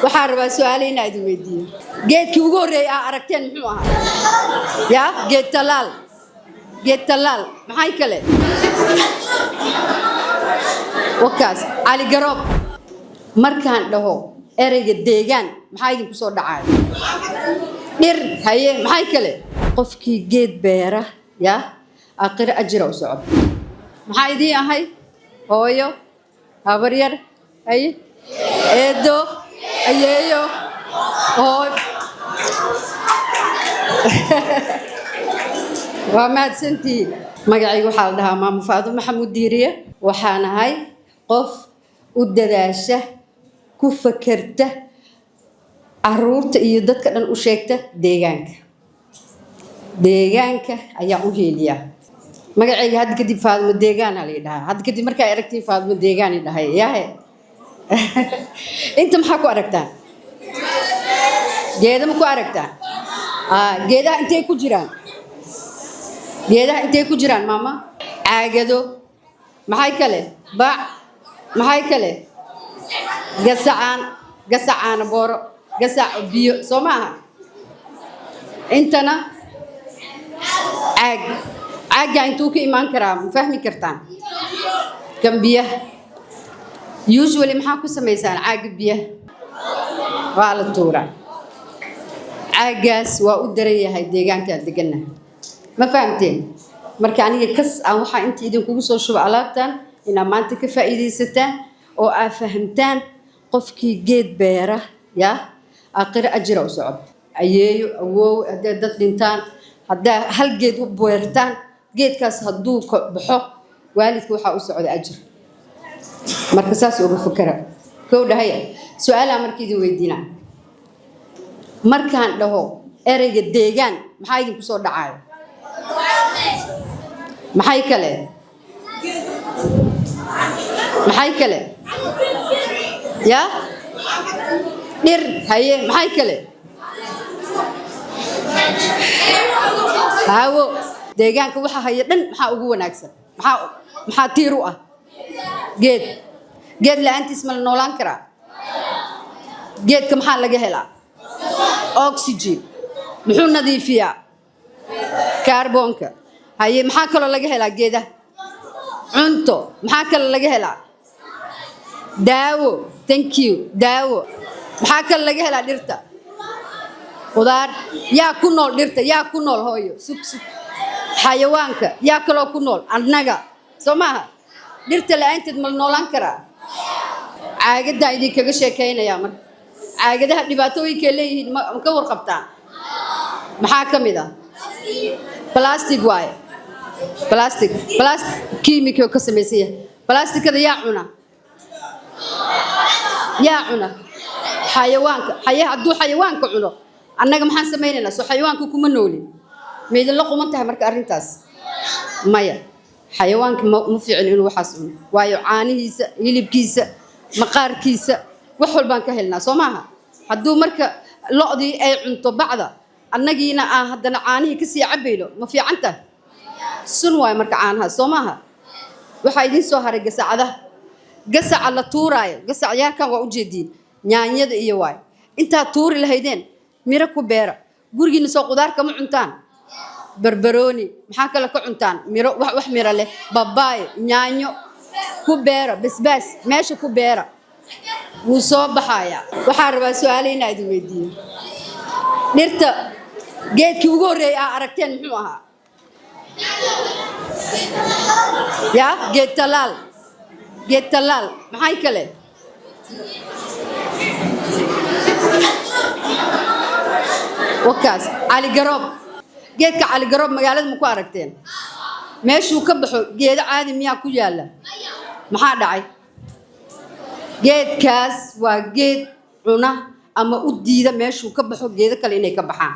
waxaan rabaa su'aalo inaad weydiiyo geedkii ugu horeeyay aa aragteen muxuu ahaa yaa geed talaal maxay kale wakaas cali garoob markaan dhaho ereyga deegaan maxaa idinku soo dhacay dhir haye maxay kale qofkii geed beera yaa aakhir ajira u socod maxaa idin ahay hooyo habar yar haye eedo ayeeyo hooy waa mahadsantihiin magacayga waxaa la dhahaa maamo Faado Maxamuud Diiriye waxaan ahay qof u dadaasha ku fakarta caruurta iyo dadka dhan u sheegta deegaanka ayaa u heeliyaa magacayga hadda kadib Faadmo deegaan la yiraahdaa hadda kadib markaa aragtay Faadmo deegaan dhahay yaahe inta maxaa ku aragtaan geedaha ku aragtaan geedaha intee ku jiraan mama caagado maxay kale bac maxay kale gasacaan booro gasac biyo soo maaha intana caaga intuu ka imaan karaa ma fahmi kartaan kan biyaha usually maxaa ku samaysaan caaga biyaha waa la tuuraa caagaas waa u daran yahay deegaanka deganna ma fahamteen marka aniga kas aan waxa inta idinkugu soo shubo alaabtan ina maanta ka faa'iideysataan oo aad fahamtaan qofkii geed beera ya aakhir ajira u socod ayeeyo awoow haday dad dhintaan hadaa hal geed u beertaan geedkaas haduu ka baxo waalidku waxa u socda ajir marka saas uga fakara koo dhahay su'aala markii weydiina markaan dhaho ereyga deegaan maxaa idinku soo dhacay maxay kale ya dhir haye maxay kale hawo deegaanka waxa haya dhan maxaa ugu wanaagsan maxaa tiir u ah geed la'aantiis ma noolaan karaa geedka maxaa laga helaa oxygen muxuu nadiifiyaa kaarboonka haye maxaa kaloo laga helaa geedaha cunto maxaa kaloo laga helaa daawo thank you daawo maxaa kaloo laga helaa dhirta qudaar yaa ku nool dhirta yaa ku nool hooyo sug xayawaanka yaa kaloo ku nool annaga soo maaha dhirta la'aanteed ma noolaan karaa caagada idin kaga sheekaynayaa marka caagadaha dhibaatooyinka leeyihiin ma ka warqabtaan maxaa ka mid ah plastic waaye plastic kiimiko ka samaysan yahay plasticada yaa cuna xayawaanka hadduu xayawaanka cuno annaga maxaan samaynaynaa soo xayawaanka kuma noolin meedan la quman tahay marka arrintaas maya xayawaanka ma fiicin inuu waxaas cuno waayo caanihiisa hilibkiisa maqaarkiisa wax walbaan ka helnaa soo maaha hadduu marka lo'dii ay cunto bacda annagiina aan haddana caanihii kasii cabayno ma fiican tahay sun waay marka caanaha soo maaha waxaa idiin soo haray gasaca la tuuraayo gasacyaalkan waa ujeediin yaanyada iyo waay intaad tuuri lahaydeen miro ku beera gurigiina soo qudaar kama cuntaan barbarooni maxaa kale ka cuntaan miro wax miro leh babaay yaanyo ku beera basbaas meesha ku beera wuu soo baxayaa waxaan rabaa su'aalo inaad weydiiyo dhirta geedkii ugu horeeyay aa aragteen muxuu ahaa yaa geed talaal maxay kale wakaas cali garoob geedka cali garoob magaalada ma ku aragteen meeshuu ka baxo geedo caadi miyaa ku yaala maxaa dhacay geedkaas waa geed cuna ama u diida meeshuu ka baxo geedo kale inay ka baxaan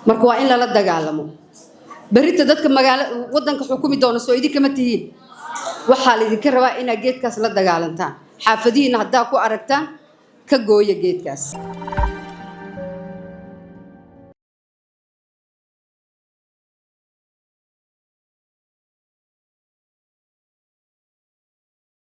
marka waa in lala dagaalamo berita dadka wadanka xukumi doona soo idinkama tihiin waxaa la idinka rabaa inaad geedkaas la dagaalantaan xaafadihiina haddaa ku aragtaan ka gooya geedkaas